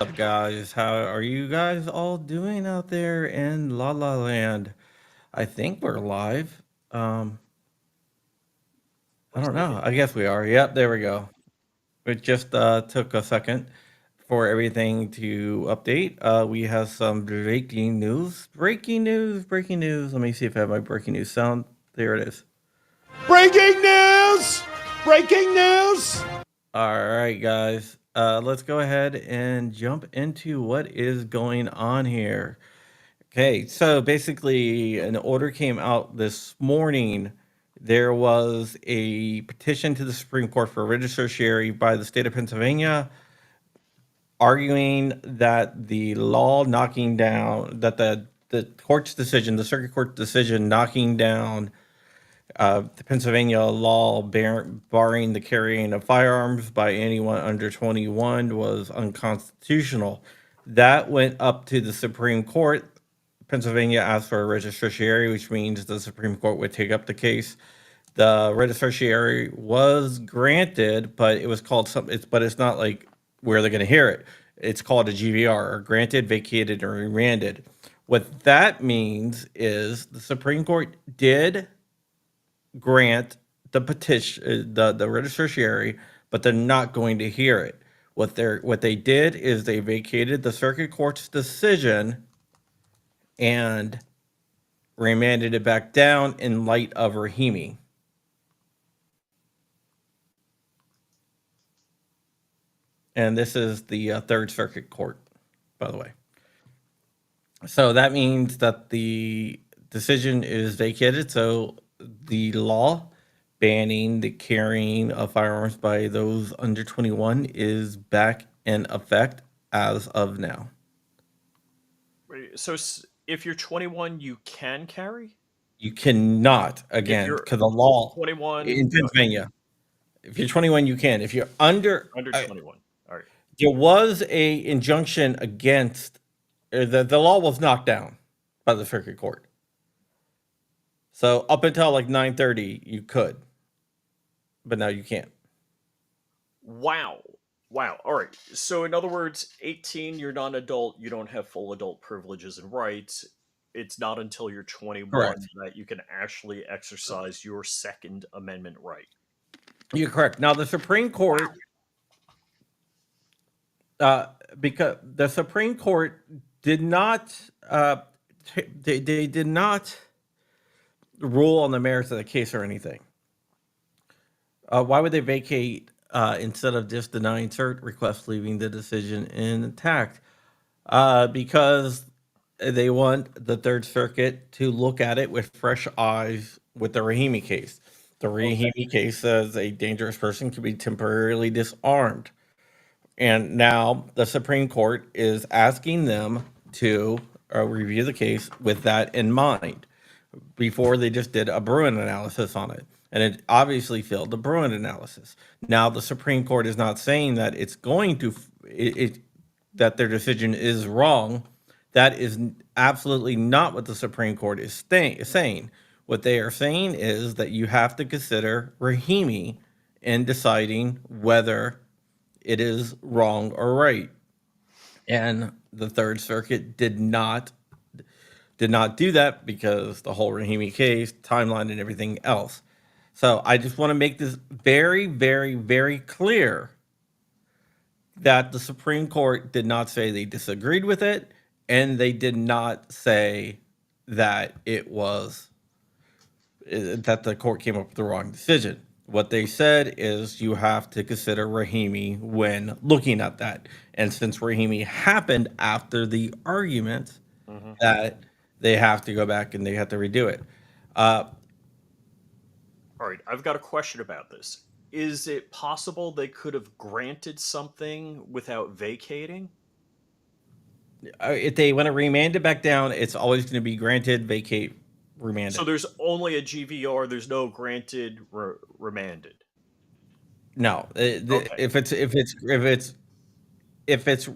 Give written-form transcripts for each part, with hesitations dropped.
Up, guys? How are you guys all doing out there in La La Land? I think we're live. Um, I Looks don't like know. it. I guess we are. Yep, there we go. It just took a second for everything to update. We have some breaking news. Breaking news. Breaking news. Let me see if I have my breaking news sound. There it is. Breaking news! Breaking news! All right, guys. Let's go ahead and jump into what is going on here. Okay, so basically, an order came out this morning. There was a petition to the Supreme Court for writ of certiorari by the state of Pennsylvania, arguing that the law knocking down that the court's decision, the circuit court decision knocking down the Pennsylvania law barring the carrying of firearms by anyone under 21 was unconstitutional. That went up to the Supreme Court. Pennsylvania asked for a writ of certiorari, which means the Supreme Court would take up the case. The writ of certiorari was granted, but it was called something. But it's not like where they're going to hear it. It's called a GVR, or granted, vacated, or remanded. What that means is the Supreme Court did grant the petition, the writ of certiorari, but they're not going to hear it. What they did is they vacated the circuit court's decision and remanded it back down in light of Rahimi. And this is the Third Circuit Court, by the way. So that means that the decision is vacated. So the law banning the carrying of firearms by those under 21 is back in effect as of now. So if you're 21, you can carry? You cannot, If again, you're because the law 21, in Pennsylvania, if you're 21, you can. If you're under, under 21. All right. there was a injunction against the law was knocked down by the circuit court. So up until like 9:30, you could, but now you can't. Wow. Wow. All right. So in other words, 18, you're not an adult, you don't have full adult privileges and rights. It's not until you're 21 Correct. that you can actually exercise your Second Amendment right. You're correct. Now the Supreme Court, uh, because the Supreme Court did not, they did not rule on the merits of the case or anything. Why would they vacate instead of just denying cert request, leaving the decision intact? Because they want the Third Circuit to look at it with fresh eyes with the Rahimi case. The Okay. Rahimi case says a dangerous person can be temporarily disarmed. And now the Supreme Court is asking them to review the case with that in mind before they just did a Bruin analysis on it. And it obviously failed the Bruin analysis. Now the Supreme Court is not saying that it's going to that their decision is wrong. That is absolutely not what the Supreme Court is saying. What they are saying is that you have to consider Rahimi in deciding whether it is wrong or right. And the Third Circuit did not do that because the whole Rahimi case, timeline, and everything else. So I just want to make this very, very, very clear that the Supreme Court did not say they disagreed with it, and they did not say that it was that the court came up with the wrong decision. What they said is you have to consider Rahimi when looking at that. And since Rahimi happened after the argument, Hmm. that they have to go back and they have to redo it. Uh, All right. I've got a question about this. Is it possible they could have granted something without vacating? if they want to remand it back down, it's always going to be granted, vacate, So remanded. there's only a GVR, there's no granted remanded. No, Okay. if it's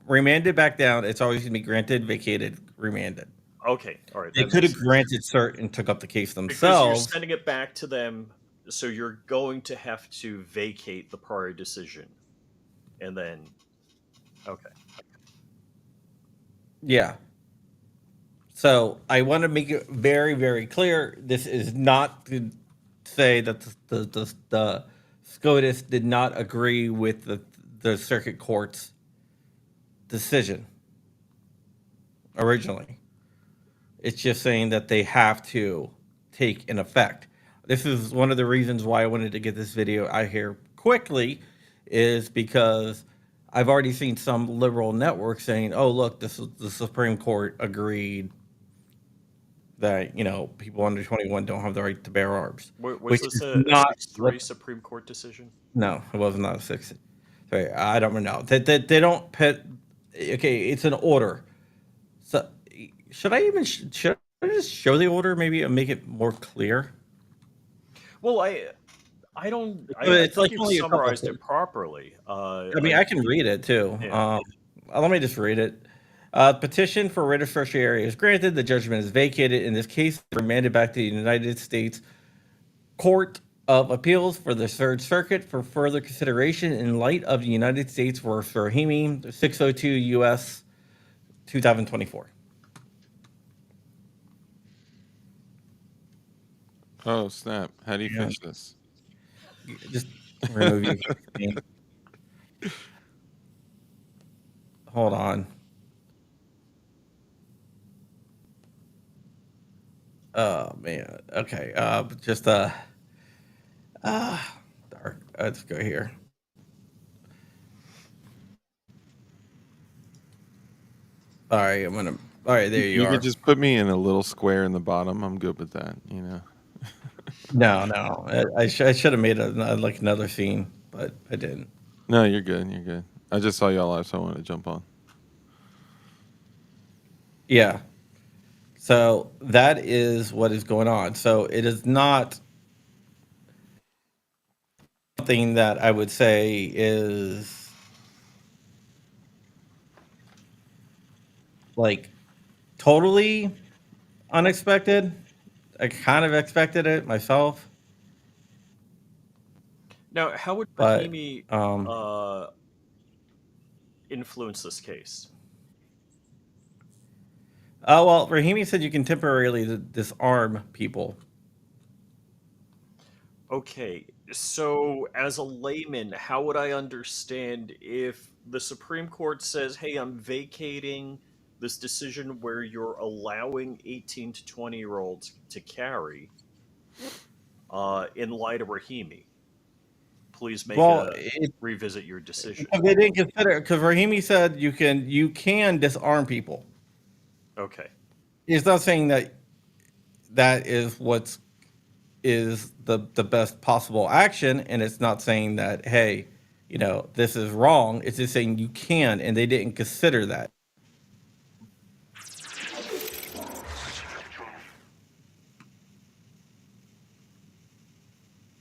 remanded back down, it's always going to be granted, vacated, remanded. Okay. All right. They That could makes have sense. granted cert and took up the case Because you're themselves. sending it back to them, so you're going to have to vacate the prior decision. And then Okay. Yeah. So I want to make it very, very clear. This is not to say that the SCOTUS did not agree with the circuit court's decision originally. It's just saying that they have to take in effect. This is one of the reasons why I wanted to get this video out here quickly, is because I've already seen some liberal networks saying, "Oh, look, this is the Supreme Court agreed that people under 21 don't have the right to bear arms," Was which this is a not what. 6-3 Supreme Court decision? No, it was not a six. Sorry, I don't know. They don't put. Okay, it's an order. So should I even should I just show the order maybe and make it more clear? Well, I don't. I It's think like you've only a couple of summarized it things. properly. I mean, I can read it too. Yeah. Let me just read it. Petition for writ of certiorari is granted. The judgment is vacated. In this case, remanded back to the United States Court of Appeals for the Third Circuit for further consideration in light of the United States v. Rahimi, 602 U.S. 2024. Oh, snap. How do you Yeah. fix this? Just remove your name. Hold on. Oh man. Okay. Dark. Let's go here. All right. All right. There you You are. could just put me in a little square in the bottom. I'm good with that, No. I should have made like another scene, but I didn't. No, you're good. You're good. I just saw y'all live, so I wanted to jump on. Yeah. So that is what is going on. So it is not something that I would say is like totally unexpected. I kind of expected it myself, Now, how would but Rahimi influence this case? well, Rahimi said you can temporarily disarm people. Okay, so as a layman, how would I understand if the Supreme Court says, "Hey, I'm vacating this decision where you're allowing 18 to 20-year-olds to carry in light of Rahimi? Please Well, revisit your decision." they didn't consider, because Rahimi said you can disarm people. Okay. He's not saying that is the best possible action, and it's not saying that, hey, this is wrong. It's just saying you can, and they didn't consider that.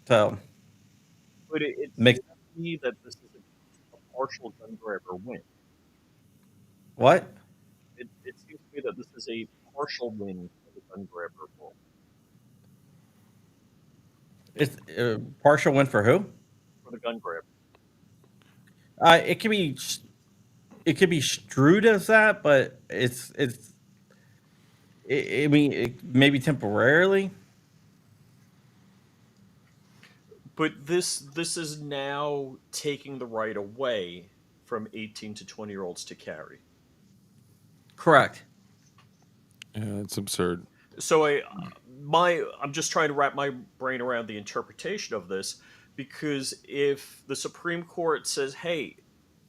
So But it makes seems to me that this is a partial gun grabber win. what? It seems to me that this is a partial win for the gun grabber role. It's partial win for who? For the gun grabber. It could be strewed as that, but I mean, maybe temporarily. But this is now taking the right away from 18 to 20-year-olds to carry. Correct. Yeah, it's absurd. So I'm just trying to wrap my brain around the interpretation of this, because if the Supreme Court says, "Hey,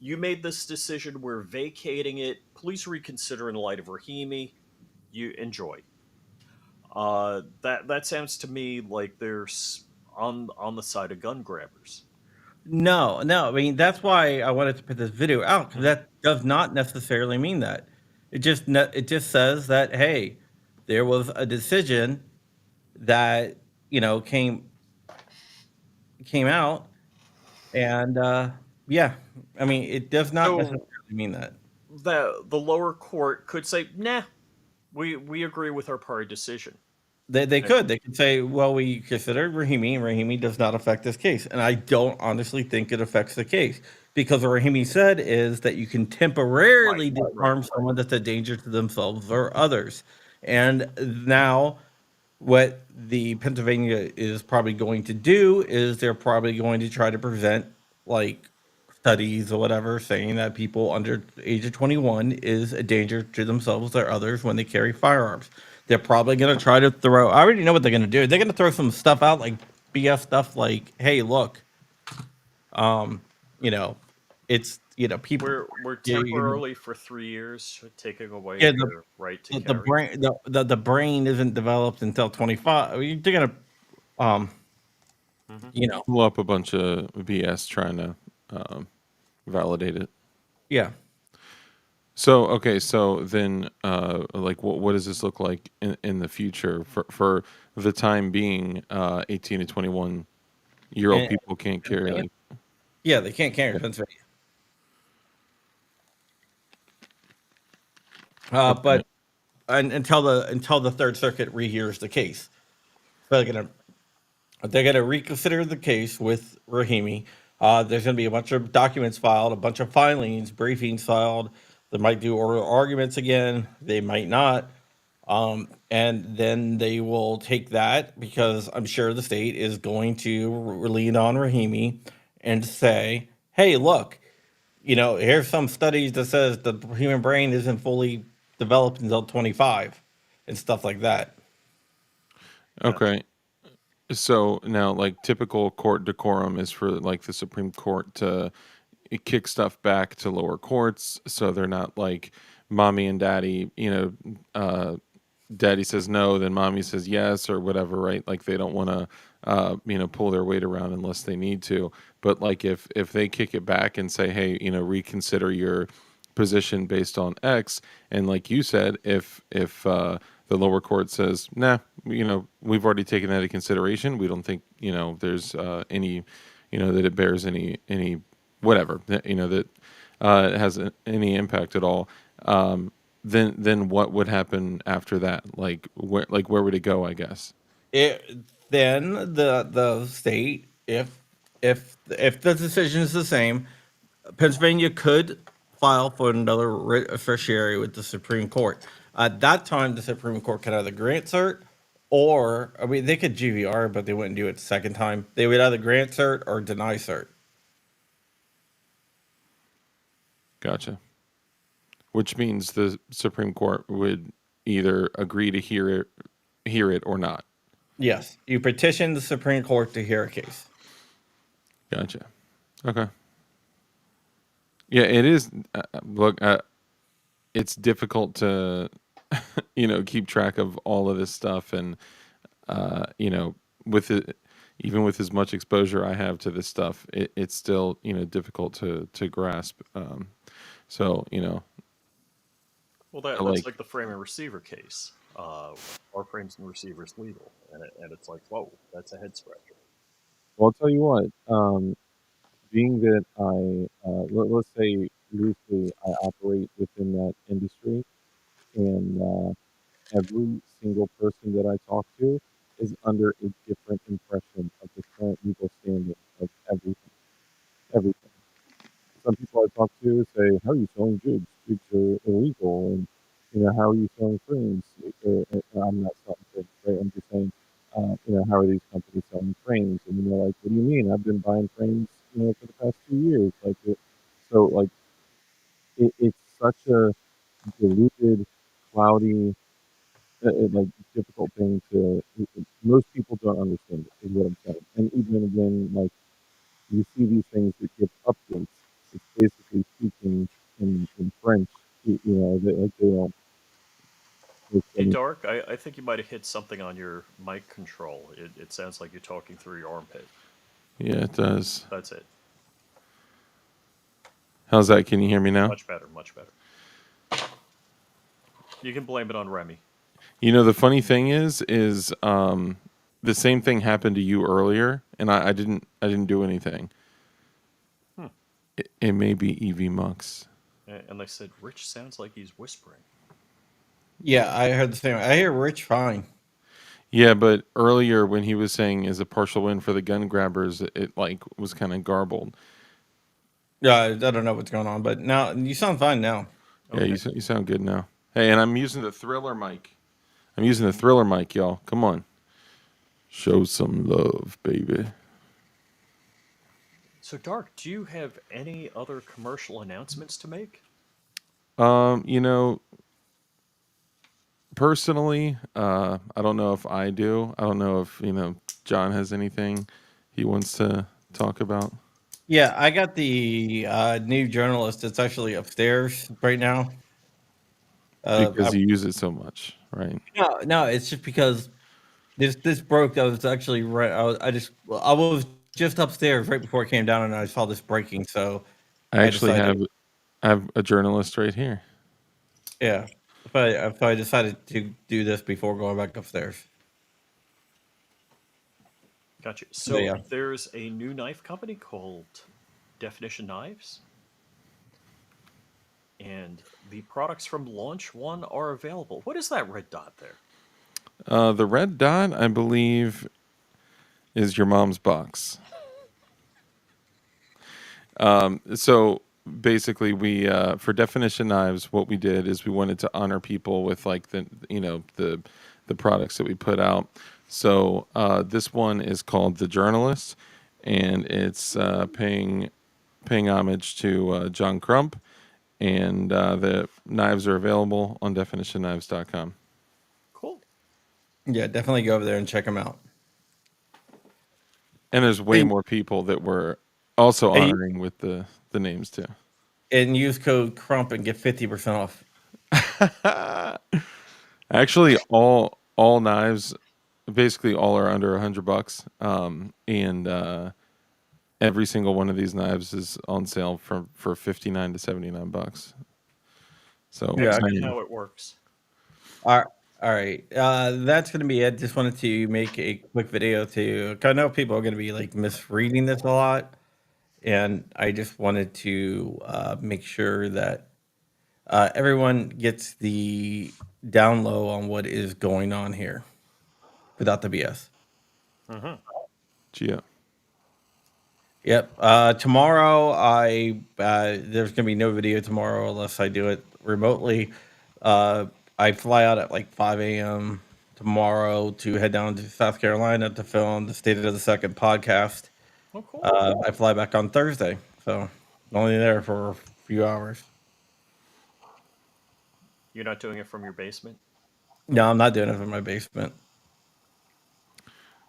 you made this decision, we're vacating it, please reconsider in light of Rahimi," you enjoy. That sounds to me like there's on the side of gun grabbers. No. I mean, that's why I wanted to put this video out, because that does not necessarily mean that. It just says that, hey, there was a decision that came out, and yeah, I mean, it does not So necessarily mean that. the lower court could say, "Nah, we agree with our prior decision." They could say, well, we considered Rahimi, and Rahimi does not affect this case, and I don't honestly think it affects the case, Because what Rahimi said is that you can temporarily Right. disarm someone that's a danger to themselves or others. And now, what the Pennsylvania is probably going to do is they're probably going to try to prevent, like, studies or whatever saying that people under the age of 21 is a danger to themselves or others when they carry firearms. They're probably going to try to throw, I already know what they're going to do. They're going to throw some stuff out, like BS stuff, like, hey, look, you know, it's, people, We're yeah, temporarily for 3 years taking away yeah, their right to the carry. brain, the brain isn't developed until 25. They're going to, um, Hmm. Pull up a bunch of BS trying to validate it. yeah. So okay, so then like what does this look like in the future for the time being? 18 to 21-year-old And, people can't carry like yeah, they can't carry yeah, in Pennsylvania. okay. But until the Third Circuit rehears the case, so they're gonna reconsider the case with Rahimi. There's gonna be a bunch of documents filed, a bunch of filings, briefings filed. They might do oral arguments again. They might not. And then they will take that because I'm sure the state is going to lean on Rahimi and say, "Hey, look, here's some studies that says the human brain isn't fully developed until 25 and stuff like that." Gotcha. Okay. So now like typical court decorum is for like the Supreme Court to kick stuff back to lower courts so they're not like mommy and daddy, daddy says no, then mommy says yes or whatever, right? Like they don't want to, pull their weight around unless they need to. But like if they kick it back and say, hey, reconsider your position based on X, and like you said, if the lower court says, nah, we've already taken that into consideration. We don't think there's any, that it bears any whatever, that it has any impact at all. Then what would happen after that? Where would it go? I guess. It then the state, if the decision is the same, Pennsylvania could file for another writ of certiorari with the Supreme Court. At that time, the Supreme Court could either grant cert, or I mean, they could GVR, but they wouldn't do it the second time. They would either grant cert or deny cert. Gotcha. Which means the Supreme Court would either agree to hear it or not. Yes, you petition the Supreme Court to hear a case. Gotcha. Okay. Yeah, it is. Look, it's difficult to, keep track of all of this stuff, and with it, even with as much exposure I have to this stuff, it's still difficult to grasp. So Well, that's like like the frame and receiver case. Are frames and receivers legal? And it's like, whoa, that's a head scratcher. well, I'll tell you what. Being that let's say loosely I operate within that industry, and every single person that I talk to is under a different impression of the current legal standing of everything. Everything. Some people I talk to say, "How are you selling jigs? Jigs are illegal," and how are you selling frames? I'm not selling frames, right? I'm just saying, how are these companies selling frames? And like, what do you mean? I've been buying frames, for the past 2 years. So like, it's such a diluted, cloudy, like difficult thing to. Most people don't understand it. Is what I'm saying. And even when like you see these things that give updates, it's basically speaking in French. Like they don't. Hey, Dark, I think you might have hit something on your mic control. It sounds like you're talking through your armpit. Yeah, it does. That's it. How's that? Can you hear me now? Much better, much better. You can blame it on Remy. The funny thing is the same thing happened to you earlier, and I didn't do anything. Hmm. It may be EV Mux. And they said, Rich sounds like he's whispering. Yeah, I heard the same. I hear Rich fine. Yeah, but earlier when he was saying is a partial win for the gun grabbers, it like was kind of garbled. Yeah, I don't know what's going on, but now you sound fine now. Yeah, Okay. you sound good now. Hey, and I'm using the Thriller mic. I'm using the Thriller mic, y'all. Come on. Show some love, baby. So, Dark, do you have any other commercial announcements to make? You know, personally, I don't know if I do. I don't know if, John has anything he wants to talk about. Yeah, I got the new journalist. It's actually upstairs right now. Because you use it so much, right? No, it's just because this broke. I was actually right. I was just upstairs right before it came down, and I saw this breaking. So I I actually decided, have a journalist right here. yeah. So I decided to do this before going back upstairs. Gotcha. But So, yeah, there's a new knife company called Definition Knives, and the products from Launch One are available. What is that red dot there? The red dot, I believe, is your mom's box. So basically, we for Definition Knives, what we did is we wanted to honor people with like the products that we put out. So this one is called The Journalist, and it's paying homage to John Crump, and the knives are available on definitionknives.com. Cool. yeah, definitely go over there and check them out. And there's way And, more people that we're also and, honoring with the names too. and use code Crump and get 50% off. Actually, all knives, basically all are under $100. And every single one of these knives is on sale for 59 to $79. So Yeah. Explain I mean, how it works. All right. All right. That's going to be it. Just wanted to make a quick video to, 'cause I know people are going to be like misreading this a lot. And I just wanted to make sure that everyone gets the down low on what is going on here without the BS. Mm-hmm. Geo. Yep. Tomorrow, there's gonna be no video tomorrow unless I do it remotely. Uh, I fly out at like 5 a.m. tomorrow to head down to South Carolina to film the State of the Second podcast. Oh, cool. I fly back on Thursday, so only there for a few hours. You're not doing it from your basement? No, I'm not doing it from my basement,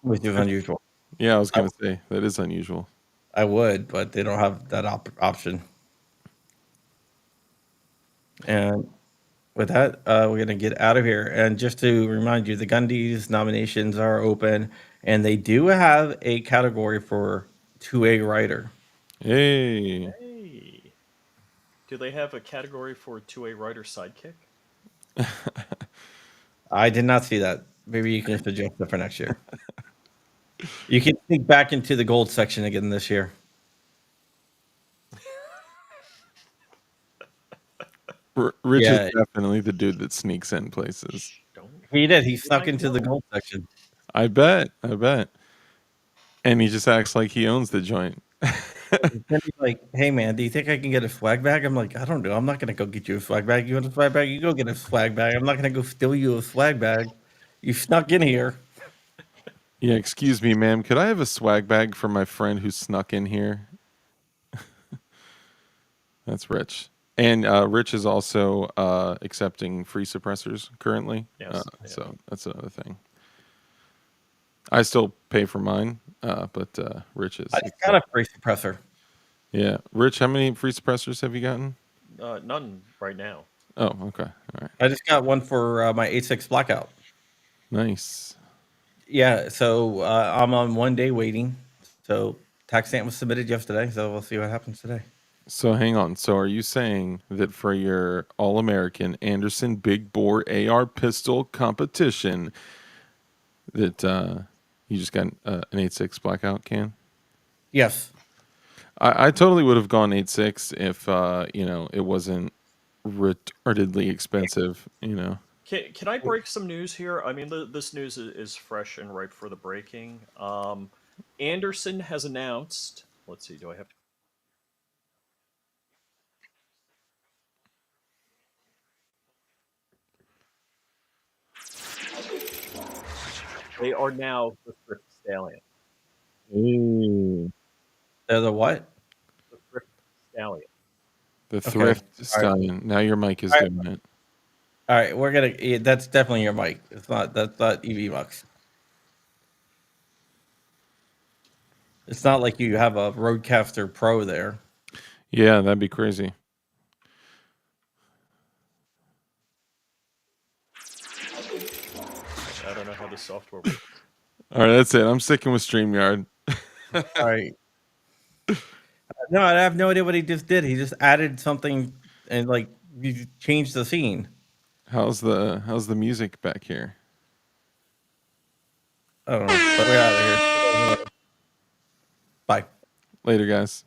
which is unusual. Yeah, I was I, gonna say that is unusual. I would, but they don't have that option. And with that, we're going to get out of here. And just to remind you, the Gundy's nominations are open, and they do have a category for 2A writer. Hey, Hey. Do they have a category for 2A writer sidekick? I did not see that. Maybe you can suggest it for next year. You can sneak back into the gold section again this year. Rich is Yeah, definitely the dude that sneaks in places. Don't he did. He say my snuck into the goal. gold section. I bet. And he just acts like he owns the joint. Then he's like, "Hey man, do you think I can get a swag bag?" I'm like, "I don't know. I'm not gonna go get you a swag bag. You want a swag bag? You go get a swag bag. I'm not gonna go steal you a swag bag. You snuck in here." Yeah, excuse me, ma'am. Could I have a swag bag for my friend who snuck in here? That's Rich. And Rich is also accepting free suppressors currently. Yes. Yeah. So that's another thing. I still pay for mine, but Rich is. I just got a free suppressor. Yeah. Rich, how many free suppressors have you gotten? None right now. Oh, okay. All right. I just got one for my 8.6 blackout. Nice. Yeah, so I'm on 1 day waiting. So tax stamp was submitted yesterday, so we'll see what happens today. So hang on. So are you saying that for your All-American Anderson Big Bore AR pistol competition that you just got an 8.6 blackout can? Yes. I totally would have gone 8.6 if it wasn't retardedly expensive. Can I break some news here? I mean, this news is fresh and ripe for the breaking. Anderson has announced. Let's see. Do I have? They are now the thrift stallion. Hey, They're the what? The thrift stallion. the Okay. thrift All right. stallion. Now your mic is All right. doing it. All right. We're gonna. That's definitely your mic. That's not EV Mux. It's not like you have a Roadcaster Pro there. Yeah, that'd be crazy. I don't know how the software works. All right, that's it. I'm sticking with StreamYard. All right. No, I have no idea what he just did. He just added something and like you changed the scene. How's the music back here? I don't know, but we're out of here. Bye. Later, guys.